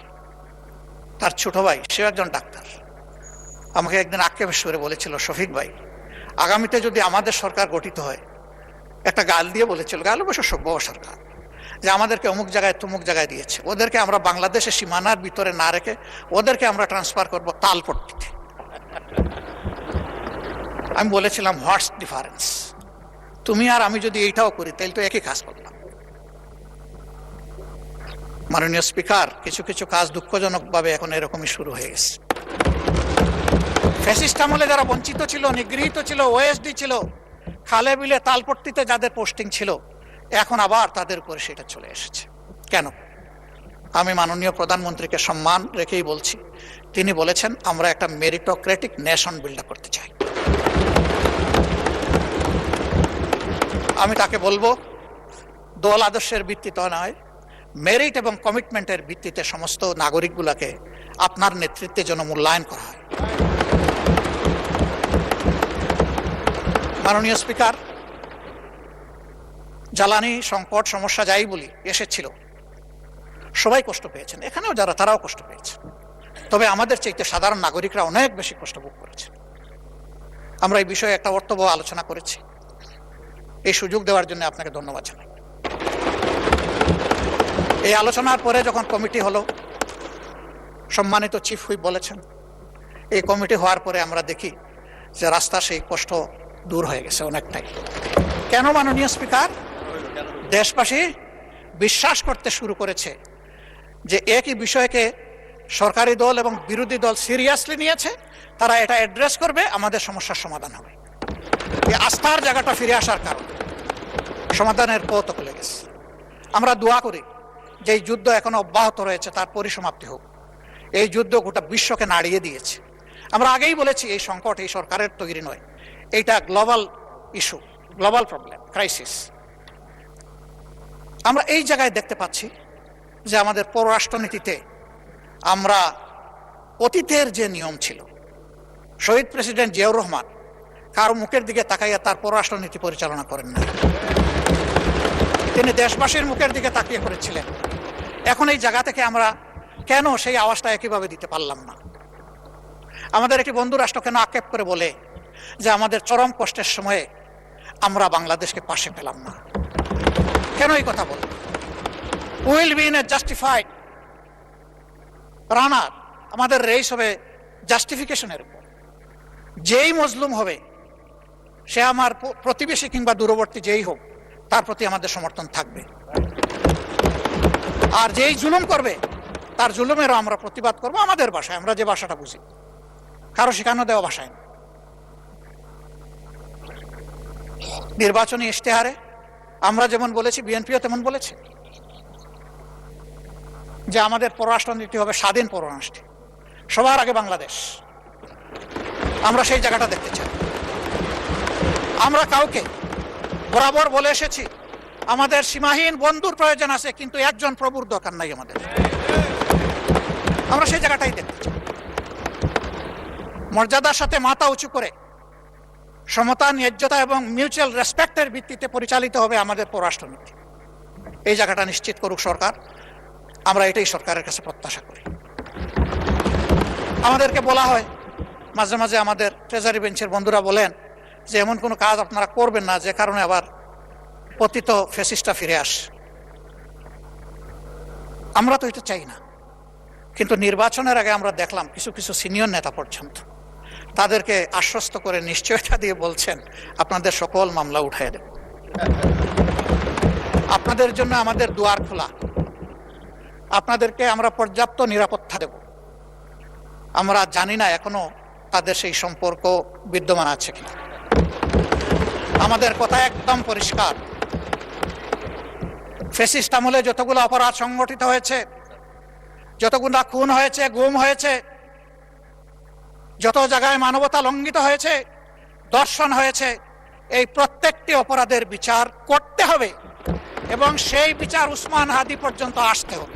তার ছোট ভাই, সে একজন ডাক্তার, আমাকে একদিন আক্ষেপের সুরে বলেছিল, শফিক ভাই, আগামীতে যদি আমাদের সরকার গঠিত হয়, একটা গাল দিয়ে বলেছিল, গাল অবশ্য সভ্য সরকার, যে আমাদেরকে অমুক জায়গায় তমুক জায়গায় দিয়েছে, ওদেরকে আমরা বাংলাদেশের সীমানার ভিতরে না রেখে ওদেরকে আমরা ট্রান্সফার করব তালপট্টিতে। আমি বলেছিলাম, হোয়াটস ডিফারেন্স? তুমি আর আমি যদি এইটাও করি তাহলে তো একই কাজ করলাম। মাননীয় স্পিকার, কিছু কিছু কাজ দুঃখজনকভাবে এখন এরকমই শুরু হয়ে গেছে। ফ্যাসিস্ট আমলে যারা বঞ্চিত ছিল, নিগৃহীত ছিল, ওএসডি ছিল, খালে বিলে তালপট্টিতে যাদের পোস্টিং ছিল, এখন আবার তাদের উপরে সেটা চলে এসেছে। কেন? আমি মাননীয় প্রধানমন্ত্রীকে সম্মান রেখেই বলছি, তিনি বলেছেন আমরা একটা মেরিটোক্রেটিক নেশন বিল্ড করতে চাই। আমি তাকে বলবো, দল আদর্শের ভিত্তিতে নয়, মেরিট এবং কমিটমেন্টের ভিত্তিতে সমস্ত নাগরিকগুলোকে আপনার নেতৃত্বে যেন মূল্যায়ন করা হয়। মাননীয় স্পিকার, জ্বালানি সংকট সমস্যা যাই বলি এসেছিল, সবাই কষ্ট পেয়েছেন, এখানেও যারা তারাও কষ্ট পেয়েছে, তবে আমাদের চাইতে সাধারণ নাগরিকরা অনেক বেশি কষ্ট ভোগ করেছে। আমরা এই বিষয়ে একটা অর্থবহ আলোচনা করেছি। এই সুযোগ দেওয়ার জন্য আপনাকে ধন্যবাদ জানাই। এই আলোচনার পরে যখন কমিটি হলো, সম্মানিত চিফ হুইপ বলেছেন, এই কমিটি হওয়ার পরে আমরা দেখি যে রাস্তা সেই কষ্ট দূর হয়ে গেছে অনেকটাই। কেন মাননীয় স্পিকার? দেশবাসী বিশ্বাস করতে শুরু করেছে যে একই বিষয়কে সরকারি দল এবং বিরোধী দল সিরিয়াসলি নিয়েছে, তারা এটা অ্যাড্রেস করবে, আমাদের সমস্যার সমাধান হবে। এই আস্থার জায়গাটা ফিরে আসার কারণে সমাধানের পথ খুলে গেছে। আমরা দোয়া করি যে এই যুদ্ধ এখনো অব্যাহত রয়েছে, তার পরিসমাপ্তি হোক। এই যুদ্ধ গোটা বিশ্বকে নাড়িয়ে দিয়েছে। আমরা আগেই বলেছি, এই সংকট এই সরকারের তৈরি নয়, এইটা global issue, global problem, crisis. আমরা এই জায়গায় দেখতে পাচ্ছি যে আমাদের পররাষ্ট্রনীতিতে আমরা অতীতের যে নিয়ম ছিল, শহীদ প্রেসিডেন্ট জিয়াউর রহমান কারো মুখের দিকে তাকাইয়া তার পররাষ্ট্রনীতি পরিচালনা করেন না, তিনি দেশবাসীর মুখের দিকে তাকিয়ে করেছিলেন। এখন এই জায়গা থেকে আমরা কেন সেই আওয়াজটা একইভাবে দিতে পারলাম না? আমাদের একটি বন্ধু রাষ্ট্র কেন আক্ষেপ করে বলে যে আমাদের চরম কষ্টের সময়ে আমরা বাংলাদেশকে পাশে পেলাম না? কেন এই কথা বলে? Will be in a justified runner, আমাদের রেস হবে জাস্টিফিকেশনের উপর। যেই মজলুম হবে, সে আমার প্রতিবেশী কিংবা দূরবর্তী যেই হোক, তার প্রতি আমাদের সমর্থন থাকবে। আর যেই জুলুম করবে, তার জুলুমেরও আমরা প্রতিবাদ করবো আমাদের ভাষায়, আমরা যে ভাষাটা বুঝি, কারো শেখানো দেওয়া ভাষায় না। নির্বাচনী ইশতেহারে আমরা যেমন বলেছি, বিএনপিও তেমন বলেছে যে আমাদের পররাষ্ট্রনীতি হবে স্বাধীন পররাষ্ট্র, সবার আগে বাংলাদেশ। আমরা সেই জায়গাটা দেখতে চাই। আমরা কাউকে বরাবর বলে এসেছি, আমাদের সীমাহীন বন্ধুর প্রয়োজন আছে, কিন্তু একজন প্রভুর দরকার নাই আমাদের। আমরা সেই জায়গাটাই দেখতে চাই। মর্যাদার সাথে মাথা উঁচু করে সমতা, ন্যায্যতা এবং মিউচুয়াল রেসপেক্টের ভিত্তিতে পরিচালিত হবে আমাদের পররাষ্ট্রনীতি। এই জায়গাটা নিশ্চিত করুক সরকার, আমরা এটাই সরকারের কাছে প্রত্যাশা করি। আমাদেরকে বলা হয় মাঝে মাঝে, আমাদের ট্রেজারি বেঞ্চের বন্ধুরা বলেন যে এমন কোনো কাজ আপনারা করবেন না যে কারণে আবার পতিত ফ্যাসিস্টরা ফিরে আসে। আমরা তো এটা চাই না, কিন্তু নির্বাচনের আগে আমরা দেখলাম কিছু কিছু সিনিয়র নেতা পর্যন্ত তাদেরকে আশ্বস্ত করে নিশ্চয়তা দিয়ে বলছেন আপনাদের সকল মামলা উঠাই দেব। আপনাদের জন্য আমাদের দুয়ার খোলা, আপনাদেরকে আমরা পর্যাপ্ত নিরাপত্তা দেব। আমরা জানি না এখনো তাদের সেই সম্পর্ক বিদ্যমান আছে কিনা। আমাদের কথা একদম পরিষ্কার, ফ্যাসিস্ট আমলে যতগুলো অপরাধ সংগঠিত হয়েছে, যতগুলো খুন হয়েছে, গুম হয়েছে, যত জায়গায় মানবতা লঙ্ঘিত হয়েছে, দর্শন হয়েছে, এই প্রত্যেকটি অপরাধের বিচার করতে হবে এবং সেই বিচার উসমান হাদি পর্যন্ত আসতে হবে।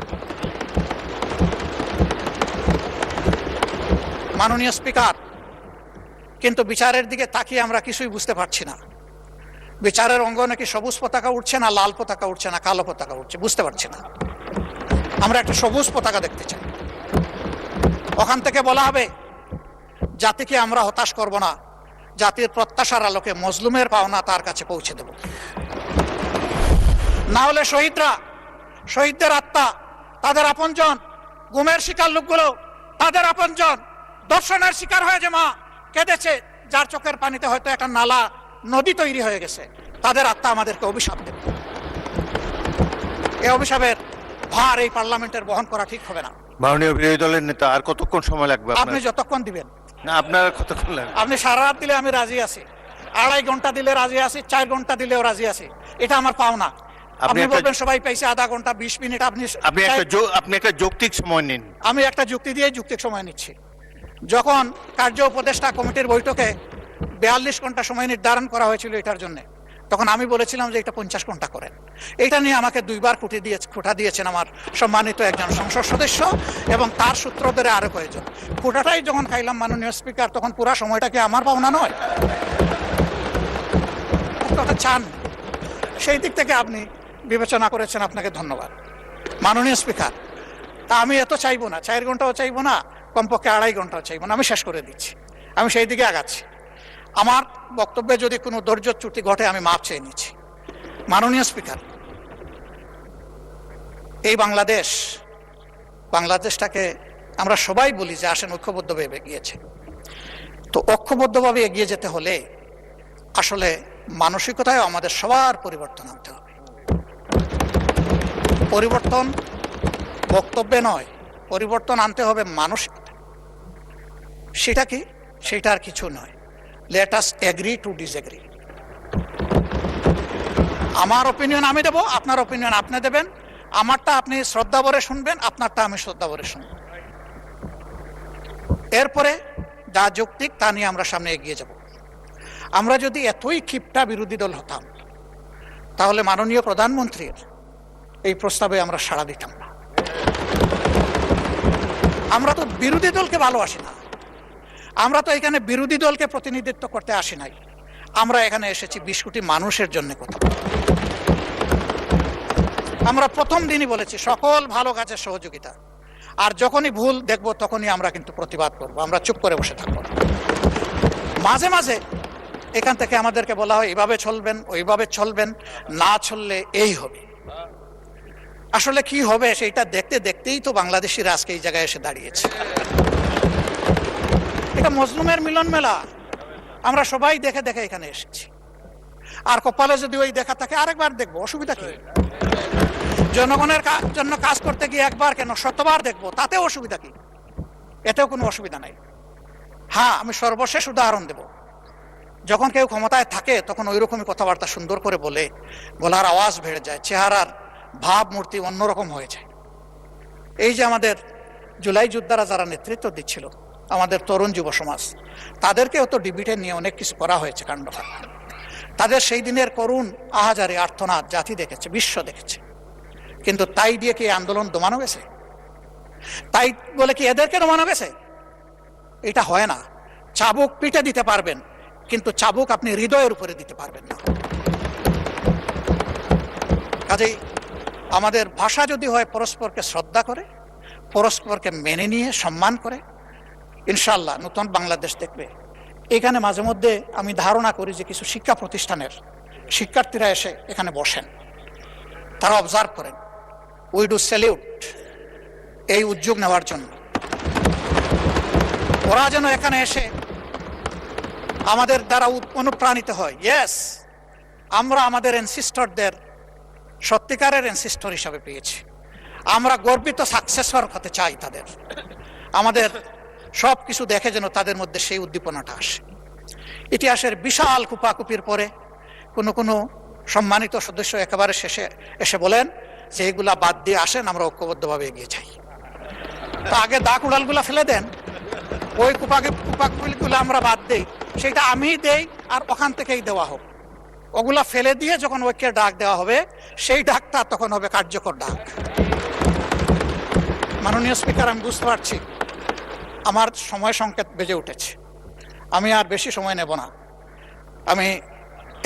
মাননীয় স্পিকার, কিন্তু বিচারের দিকে তাকিয়ে আমরা কিছুই বুঝতে পারছি না। বিচারের অঙ্গনে কি সবুজ পতাকা উঠছে না লাল পতাকা উঠছে না কালো পতাকা উঠছে, বুঝতে পারছি না। আমরা একটা সবুজ পতাকা দেখতে চাই। ওখান থেকে বলা হবে জাতিকে আমরা হতাশ করব না, জাতির প্রত্যাশার আলোকে মজলুমের পাওনা তার কাছে পৌঁছে দেব। না হলে শহীদদের আত্মা, তাদের আপনজন, গুমের শিকার লোকগুলো তাদের আপনজন, দর্শনের শিকার হয়ে যে মা কেঁদেছে, যার চোখের পানিতে হয়তো একটা নালা নদী তৈরি হয়ে গেছে, তাদের আত্মা আমাদেরকে অভিশাপ দেবে। এই অভিশাপের ভার এই পার্লামেন্টের বহন করা ঠিক হবে না। মাননীয় বিরোধী দলের নেতা, আর কতক্ষণ সময় লাগবে? আপনি যতক্ষণ দিবেন। না, আপনার কতক্ষণ লাগবে? আপনি সারা রাত দিলে আমি রাজি আছি, 2.5 ঘন্টা দিলে রাজি আছি, 4 ঘন্টা দিলেও রাজি আছি। এটা আমার পাওনা। আপনি বলবেন সবাই পাইছে আধা ঘন্টা 20 মিনিট, আপনি একটা যৌক্তিক সময় নিন। আমি একটা যুক্তি দিয়ে যৌক্তিক সময় নিচ্ছি। যখন কার্য উপদেষ্টা কমিটির বৈঠকে 42 ঘন্টা সময় নির্ধারণ করা হয়েছিল এটার জন্য, তখন আমি বলেছিলাম যে এটা 50 ঘন্টা করেন। এটা নিয়ে আমাকে 2 বার খোঁটা দিয়েছেন আমার সম্মানিত একজন সংসদ সদস্য এবং তার সূত্র ধরে আরো কয়েকজন। খোঁটাটাই যখন খাইলাম মাননীয় স্পিকার, তখন পুরো সময়টা কি আমার পাওনা নয়? কথা চান, সেই দিক থেকে আপনি বিবেচনা করেছেন, আপনাকে ধন্যবাদ মাননীয় স্পিকার। তা আমি এত চাইবো না, 4 ঘন্টাও চাইবো না, কমপক্ষে 2.5 ঘন্টাও চাইবো না, আমি শেষ করে দিচ্ছি। আমি সেই দিকে আগাচ্ছি। আমার বক্তব্যে যদি কোনো ধৈর্যচ্যুতি ঘটে আমি মাপ চেয়ে নিচ্ছি। মাননীয় স্পিকার, এই বাংলাদেশটাকে আমরা সবাই বলি যে আসেন ঐক্যবদ্ধভাবে এগিয়েছে। তো ঐক্যবদ্ধভাবে এগিয়ে যেতে হলে আসলে মানসিকতায় আমাদের সবার পরিবর্তন আনতে হবে। পরিবর্তন বক্তব্যে নয়, পরিবর্তন আনতে হবে মানসিকতা। সেটা কি? সেটা আর কিছু নয়, let us agree to disagree. আমার অপিনিয়ন আমি দেব, আপনার অপিনিয়ন আপনি দেবেন, আমারটা আপনি শ্রদ্ধা ভরে শুনবেন, আপনারটা আমি শ্রদ্ধা ভরে শুনব। এরপরে যা যৌক্তিক তা নিয়ে আমরা সামনে এগিয়ে যাব। আমরা যদি এতই ক্ষিপ্তা বিরোধী দল হতাম, তাহলে মাননীয় প্রধানমন্ত্রীর এই প্রস্তাবে আমরা সাড়া দিতাম না। আমরা তো বিরোধী দলকে ভালোবাসি না, আমরা তো এখানে বিরোধী দলকে প্রতিনিধিত্ব করতে আসি নাই। আমরা এখানে এসেছি 20 কোটি মানুষের জন্য কথা। আমরা প্রথম দিনই বলেছি সকল ভালো কাজের সহযোগিতা, আর যখনই ভুল দেখব তখনই আমরা কিন্তু প্রতিবাদ করব, আমরা চুপ করে বসে থাকবো না। মাঝে মাঝে এখান থেকে আমাদেরকে বলা হয় এইভাবে চলবেন, ওইভাবে চলবেন, না চললে এই হবে। আসলে কি হবে সেইটা দেখতে দেখতেই তো বাংলাদেশিরা আজকে এই জায়গায় এসে দাঁড়িয়েছে। এটা মজলুমের মিলন মেলা, আমরা সবাই দেখে দেখে এখানে এসেছি। আর কপালে যদি ওই দেখা থাকে আরেকবার দেখবো, অসুবিধা কি? জনগণের জন্য কাজ করতে গিয়ে একবার কেন 100বার দেখবো, তাতেও অসুবিধা কি? এতেও কোনো অসুবিধা নাই। হ্যাঁ, আমি সর্বশেষ উদাহরণ দেব। যখন কেউ ক্ষমতায় থাকে তখন ওই রকমই কথাবার্তা সুন্দর করে বলে, গলার আওয়াজ বেড়ে যায়, চেহারার ভাবমূর্তি অন্যরকম হয়ে যায়। এই যে আমাদের জুলাই যোদ্ধারা যারা নেতৃত্ব দিচ্ছিল, আমাদের তরুণ যুব সমাজ, তাদেরকেও তো ডিবিটে নিয়ে অনেক কিছু করা হয়েছে, কাণ্ড। তাদের সেই দিনের করুণ আহাজারি আর্তনাদ জাতি দেখেছে, বিশ্ব দেখেছে। কিন্তু তাই দিয়ে কি আন্দোলন দমানো গেছে? তাই বলে কি এদেরকে দমানো গেছে? এটা হয় না। চাবুক পিঠে দিতে পারবেন, কিন্তু চাবুক আপনি হৃদয়ের উপরে দিতে পারবেন না। কাজেই আমাদের ভাষা যদি হয় পরস্পরকে শ্রদ্ধা করে, পরস্পরকে মেনে নিয়ে সম্মান করে, ইনশাআল্লাহ নতুন বাংলাদেশ দেখবে। এখানে মাঝে মধ্যে আমি ধারণা করি যে কিছু শিক্ষা প্রতিষ্ঠানের শিক্ষার্থীরা এসে এখানে বসেন, তারা অবজার্ভ করেন। উই ডু স্যালিউট এই উদ্যোগ নেওয়ার জন্য। ওরা যেন এখানে এসে আমাদের দ্বারা অনুপ্রাণিত হয়। ইয়েস, আমরা আমাদের অ্যানসিস্টরদের সত্যিকারের অ্যানসিস্টর হিসাবে পেয়েছি। আমরা গর্বিত সাকসেসর হতে চাই তাদের। আমাদের সব কিছু দেখে যেন তাদের মধ্যে সেই উদ্দীপনাটা আসে। ইতিহাসের বিশাল কুপাকুপির পরে কোনো কোনো সম্মানিত সদস্য একেবারে শেষে এসে বলেন যে এগুলা বাদ দিয়ে আসেন, আমরা ঐক্যবদ্ধভাবে এগিয়ে যাই। তা আগে দাগ উড়ালগুলা ফেলে দেন, ওই কুপাকুপিগুলো আমরা বাদ দেই, সেটা আমি দেই আর ওখান থেকেই দেওয়া হোক। ওগুলা ফেলে দিয়ে যখন ঐক্যের ডাক দেওয়া হবে, সেই ডাকটা তখন হবে কার্যকর ডাক। মাননীয় স্পিকার, আমি বুঝতে পারছি আমার সময় সংকেত বেজে উঠেছে, আমি আর বেশি সময় নেব না। আমি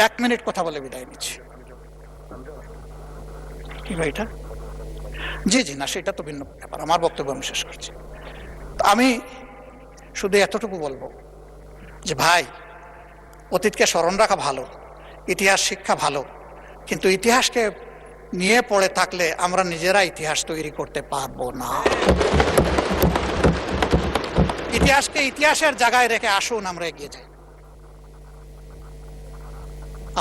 1 মিনিট কথা বলে বিদায় নিচ্ছি। কি ভাই এটা? জি জি, না সেটা তো ভিন্ন ব্যাপার, আমার বক্তব্য আমি শেষ করছি। আমি শুধু এতটুকু বলবো যে ভাই, অতীতকে স্মরণ রাখা ভালো, ইতিহাস শিক্ষা ভালো, কিন্তু ইতিহাসকে নিয়ে পড়ে থাকলে আমরা নিজেরা ইতিহাস তৈরি করতে পারবো না। ইতিহাসকে ইতিহাসের জায়গায় রেখে আসুন আমরা এগিয়ে যাই।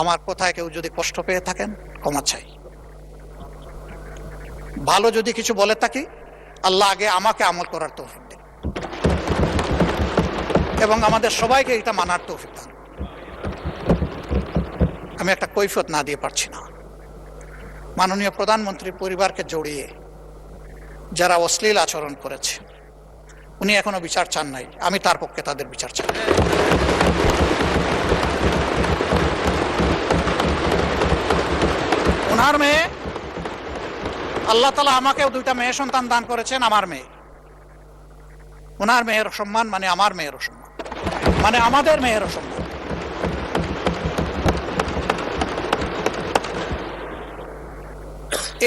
আমার কথায় কেউ যদি কষ্ট পেয়ে থাকেন, ক্ষমা চাই। ভালো যদি কিছু বলে থাকি, আল্লাহ আগে আমাকে আমল করার তৌফিক দেন এবং আমাদের সবাইকে এটা মানার তৌফিক দেন। আমি একটা কৈফিয়ত না দিয়ে পারছি না। মাননীয় প্রধানমন্ত্রীর পরিবারকে জড়িয়ে যারা অশ্লীল আচরণ করেছে, উনি এখনো বিচার চান নাই, আমি তার পক্ষে তাদের বিচার চাই। ওনার মেয়ে, আল্লাহ তাআলা আমাকেও 2টা মেয়ে সন্তান দান করেছেন, আমার মেয়ে। ওনার মেয়ের সম্মান মানে আমার মেয়েরও সম্মান, মানে আমাদের মেয়েরও সম্মান।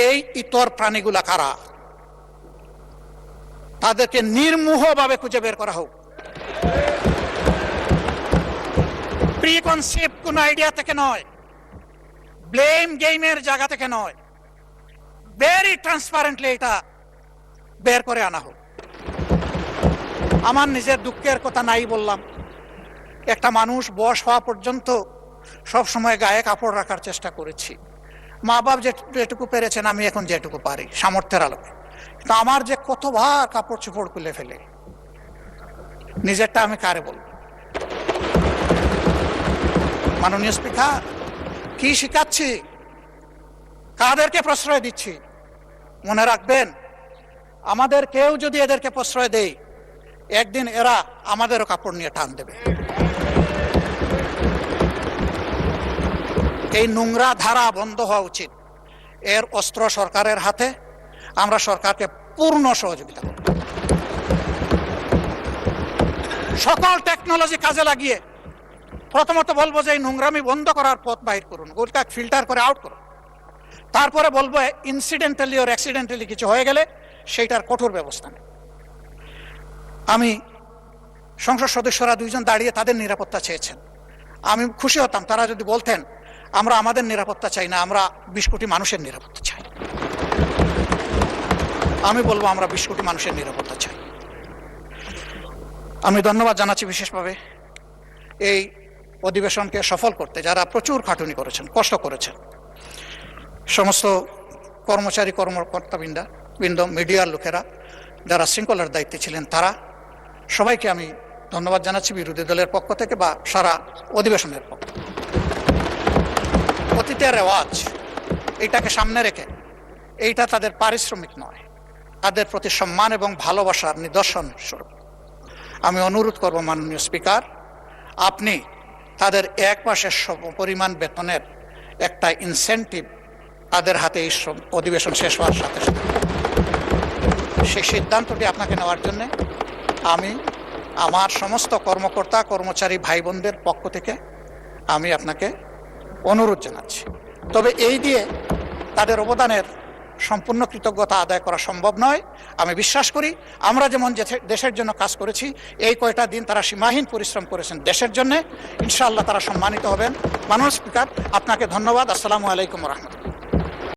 এই ইতর প্রাণীগুলা কারা, তাদেরকে নির্মোহভাবে খুঁজে বের করা হোক। প্রিকনসেপ্ট কোন আইডিয়া থেকে নয়, ব্লেম গেমের জায়গা থেকে নয়, ভেরি ট্রান্সপারেন্টলি এটা বের করে আনা হোক। আমার নিজের দুঃখের কথা নাই বললাম, একটা মানুষ বয়স হওয়া পর্যন্ত সব সময় গায়ে কাপড় রাখার চেষ্টা করেছি। মা বাপ যেটুকু পেরেছেন, আমি এখন যেটুকু পারি সামর্থ্যের আলোকে। কিন্তু আমার যে কতবার কাপড় চোপড় খুলে ফেলে, নিজেরটা আমি কারে বলবো? মাননীয় স্পিকার, কি শিখাচ্ছি, কাদেরকে প্রশ্রয় দিচ্ছি? মনে রাখবেন, আমাদের কেউ যদি এদেরকে প্রশ্রয় দেই, একদিন এরা আমাদেরও কাপড় নিয়ে টান দেবে। এই নোংরা ধারা বন্ধ হওয়া উচিত। এর অস্ত্র সরকারের হাতে, আমরা সরকারকে পূর্ণ সহযোগিতা করব। সকল টেকনোলজি কাজে লাগিয়ে প্রথমত বলবো যে এই নোংরামি বন্ধ করার পথ বাইর করুন, গোলটা ফিল্টার করে আউট করুন। তারপরে বলবো ইনসিডেন্টালি ওর অ্যাক্সিডেন্টালি কিছু হয়ে গেলে সেইটার কঠোর ব্যবস্থা নেই। আমি সংসদ সদস্যরা 2 জন দাঁড়িয়ে তাদের নিরাপত্তা চেয়েছেন, আমি খুশি হতাম তারা যদি বলতেন আমরা আমাদের নিরাপত্তা চাই না, আমরা 20 কোটি মানুষের নিরাপত্তা চাই। আমি বলবো আমরা 20 কোটি মানুষের নিরাপত্তা চাই। আমি ধন্যবাদ জানাচ্ছি বিশেষভাবে এই অধিবেশনকে সফল করতে যারা প্রচুর খাটুনি করেছেন, কষ্ট করেছেন, সমস্ত কর্মচারী কর্মকর্তাবৃন্দ, মিডিয়ার লোকেরা যারা শৃঙ্খলার দায়িত্বে ছিলেন, তারা সবাইকে আমি ধন্যবাদ জানাচ্ছি বিরোধী দলের পক্ষ থেকে বা সারা অধিবেশনের পক্ষ। অতীতের রেওয়াজ এইটাকে সামনে রেখে, এইটা তাদের পারিশ্রমিক নয়, তাদের প্রতি সম্মান এবং ভালোবাসার নিদর্শন স্বরূপ আমি অনুরোধ করব মাননীয় স্পিকার, আপনি তাদের 1 মাসের পরিমাণ বেতনের একটা ইনসেন্টিভ তাদের হাতে এই অধিবেশন শেষ হওয়ার সাথে সাথে সেই সিদ্ধান্তটি আপনাকে নেওয়ার জন্য আমি আমার সমস্ত কর্মকর্তা কর্মচারী ভাই বোনদের পক্ষ থেকে আমি আপনাকে অনুরোধ জানাচ্ছি। তবে এই দিয়ে তাদের অবদানের সম্পূর্ণ কৃতজ্ঞতা আদায় করা সম্ভব নয়। আমি বিশ্বাস করি আমরা যেমন দেশের জন্য কাজ করেছি, এই কয়টা দিন তারা সীমাহীন পরিশ্রম করেছেন দেশের জন্য, ইনশাআল্লাহ তারা সম্মানিত হবেন। মাননীয় স্পিকার, আপনাকে ধন্যবাদ। আসসালামু আলাইকুম ওয়া রাহমাতুল্লাহ।